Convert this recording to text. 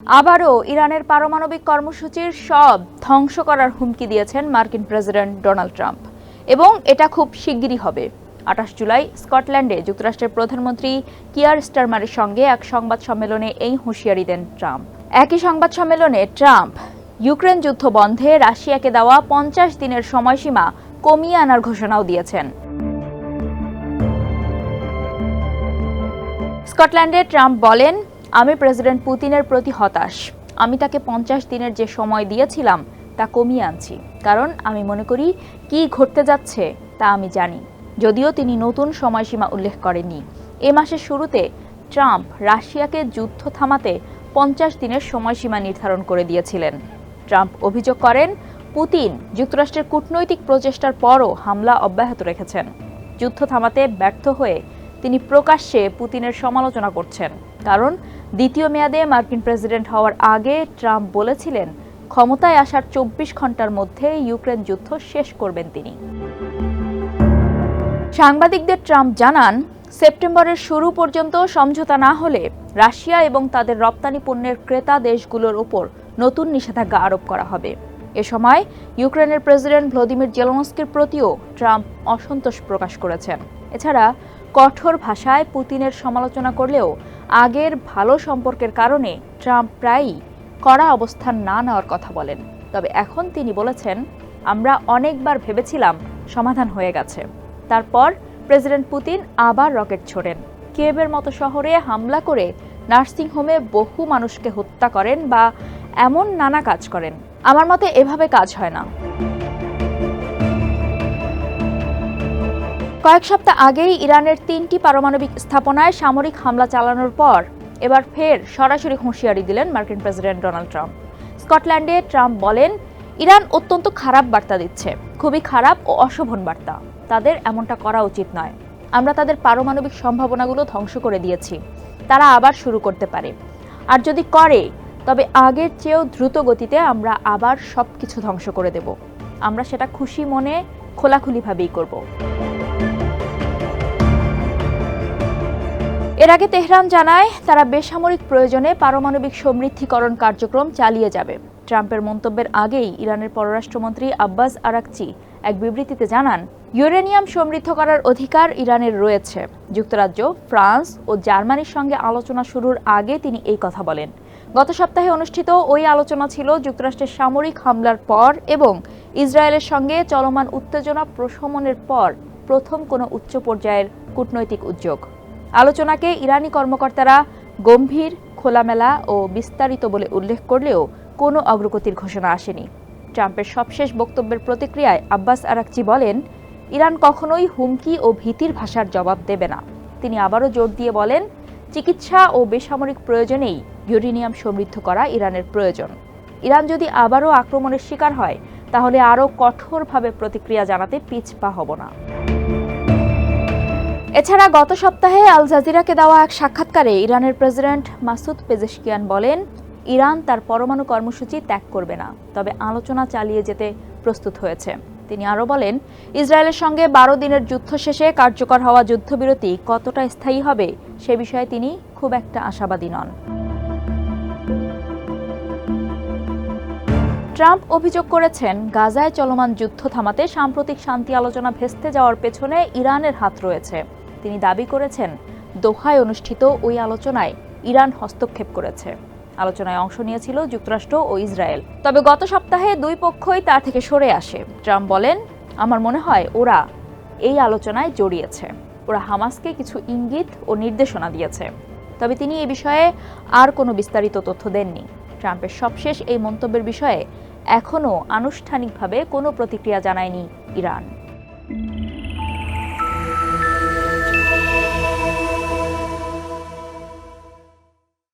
আবারও ইরানের পারমাণবিক কর্মসূচির সব ধ্বংস করার হুমকি দিয়েছেন মার্কিন প্রেসিডেন্ট ডোনাল্ড ট্রাম্প এবং এটা খুব শিগগিরই হবে। ২৮ জুলাই স্কটল্যান্ডে যুক্তরাষ্ট্রের প্রধানমন্ত্রী কিয়ার স্টারমারের সঙ্গে এক সংবাদ সম্মেলনে এই হুঁশিয়ারি দেন ট্রাম্প। একই সংবাদ সম্মেলনে ট্রাম্প ইউক্রেন যুদ্ধ বন্ধে রাশিয়াকে দেওয়া ৫০ দিনের সময়সীমা কমিয়ে আনার ঘোষণাও দিয়েছেন। স্কটল্যান্ডে ট্রাম্প বলেন, আমি প্রেসিডেন্ট পুতিনের প্রতি হতাশ। আমি তাকে ৫০ দিনের যে সময় দিয়েছিলাম তা কমিয়ে আনছি, কারণ আমি মনে করি কি ঘটতে যাচ্ছে তা আমি জানি। যদিও তিনি নতুন সময়সীমা উল্লেখ করেননি। এ মাসের শুরুতে ট্রাম্প রাশিয়াকে যুদ্ধ থামাতে ৫০ দিনের সময়সীমা নির্ধারণ করে দিয়েছিলেন। ট্রাম্প অভিযোগ করেন, পুতিন যুক্তরাষ্ট্রের কূটনৈতিক প্রচেষ্টার পরও হামলা অব্যাহত রেখেছেন। যুদ্ধ থামাতে ব্যর্থ হয়ে তিনি প্রকাশ্যে পুতিনের সমালোচনা করছেন, কারণ দ্বিতীয় মেয়াদে মার্কিন প্রেসিডেন্ট হওয়ার আগে ট্রাম্প বলেছিলেন ক্ষমতায় আসার ২৪ ঘন্টার মধ্যে ইউক্রেন যুদ্ধ শেষ করবেন তিনি। সাংবাদিকদের ট্রাম্প জানান, সেপ্টেম্বরের শুরু পর্যন্ত সমঝোতা না হলে রাশিয়া এবং তাদের রপ্তানি পণ্যের ক্রেতা দেশগুলোর উপর নতুন নিষেধাজ্ঞা আরোপ করা হবে। এ সময় ইউক্রেনের প্রেসিডেন্ট ভ্লাদিমির জেলেনস্কির প্রতিও ট্রাম্প অসন্তোষ প্রকাশ করেছেন। এছাড়া কঠোর ভাষায় পুতিনের সমালোচনা করলেও আগের ভালো সম্পর্কের কারণে ট্রাম্প প্রায়ই কড়া অবস্থান না নেওয়ার কথা বলেন। তবে এখন তিনি বলেছেন, আমরা অনেকবার ভেবেছিলাম সমাধান হয়ে গেছে। তারপর প্রেসিডেন্ট পুতিন আবার রকেট ছোড়েন, কিয়েভের মতো শহরে হামলা করে নার্সিংহোমে বহু মানুষকে হত্যা করেন বা এমন নানা কাজ করেন। আমার মতে এভাবে কাজ হয় না। কয়েক সপ্তাহ আগেই ইরানের ৩টি পারমাণবিক স্থাপনায় সামরিক হামলা চালানোর পর এবার ফের সরাসরি হুঁশিয়ারি দিলেন মার্কিন প্রেসিডেন্ট ডোনাল্ড ট্রাম্প। স্কটল্যান্ডে ট্রাম্প বলেন, ইরান অত্যন্ত খারাপ বার্তা দিচ্ছে, খুবই খারাপ ও অশোভন বার্তা। তাদের এমনটা করা উচিত নয়। আমরা তাদের পারমাণবিক সম্ভাবনাগুলো ধ্বংস করে দিয়েছি। তারা আবার শুরু করতে পারে, আর যদি করে তবে আগের চেয়েও দ্রুত গতিতে আমরা আবার সবকিছু ধ্বংস করে দেব। আমরা সেটা খুশি মনে খোলাখুলিভাবেই করব। এর আগে তেহরান জানায় তারা বেসামরিক প্রয়োজনে পারমাণবিক সমৃদ্ধিকরণ কার্যক্রম চালিয়ে যাবে। ট্রাম্পের মন্তব্যের আগেই ইরানের পররাষ্ট্রমন্ত্রী আব্বাস আরাকচি এক বিবৃতিতে জানান, ইউরেনিয়াম সমৃদ্ধ করার অধিকার ইরানের রয়েছে। যুক্তরাজ্য, ফ্রান্স ও জার্মানির সঙ্গে আলোচনা শুরুর আগে তিনি এই কথা বলেন। গত সপ্তাহে অনুষ্ঠিত ওই আলোচনা ছিল যুক্তরাষ্ট্রের সামরিক হামলার পর এবং ইসরায়েলের সঙ্গে চলমান উত্তেজনা প্রশমনের পর প্রথম কোনো উচ্চ পর্যায়ের কূটনৈতিক উদ্যোগ। আলোচনাকে ইরানি কর্মকর্তারা গম্ভীর, খোলামেলা ও বিস্তারিত বলে উল্লেখ করলেও কোনো অগ্রগতির ঘোষণা আসেনি। ট্রাম্পের সবশেষ বক্তব্যের প্রতিক্রিয়ায় আব্বাস আরাকচি বলেন, ইরান কখনোই হুমকি ও ভীতির ভাষার জবাব দেবে না। তিনি আবারও জোর দিয়ে বলেন, চিকিৎসা ও বেসামরিক প্রয়োজনেই ইউরেনিয়াম সমৃদ্ধ করা ইরানের প্রয়োজন। ইরান যদি আবারও আক্রমণের শিকার হয় তাহলে আরও কঠোরভাবে প্রতিক্রিয়া জানাতে পিছপা হব না। এছাড়া গত সপ্তাহে আল জাজিরাকে দেওয়া এক সাক্ষাৎকারে ইরানের প্রেসিডেন্ট মাসুদ পেজেশকিয়ান বলেন, ইরান তার পরমাণু কর্মসূচি ত্যাগ করবে না, তবে আলোচনা চালিয়ে যেতে প্রস্তুত হয়েছে। তিনি আরও বলেন, ইসরায়েলের সঙ্গে ১২ দিনের যুদ্ধ শেষে কার্যকর হওয়া যুদ্ধবিরতি কতটা স্থায়ী হবে সে বিষয়ে তিনি খুব একটা আশাবাদী নন। ট্রাম্প অভিযোগ করেছেন, গাজায় চলমান যুদ্ধ থামাতে সাম্প্রতিক শান্তি আলোচনা ভেস্তে যাওয়ার পেছনে ইরানের হাত রয়েছে। তিনি দাবি করেছেন, দোহায় অনুষ্ঠিত ওই আলোচনায় ইরান হস্তক্ষেপ করেছে। আলোচনায় অংশ নিয়েছিল যুক্তরাষ্ট্র ও ইসরায়েল। তবে গত সপ্তাহে দুই পক্ষই তা থেকে সরে আসে। ট্রাম্প বলেন, আমার মনে হয় ওরা এই আলোচনায় জড়িয়েছে। ওরা হামাসকে কিছু ইঙ্গিত ও নির্দেশনা দিয়েছে। তবে তিনি এ বিষয়ে আর কোনো বিস্তারিত তথ্য দেননি। ট্রাম্পের সবশেষ এই মন্তব্যের বিষয়ে এখনও আনুষ্ঠানিকভাবে কোনো প্রতিক্রিয়া জানায়নি ইরান।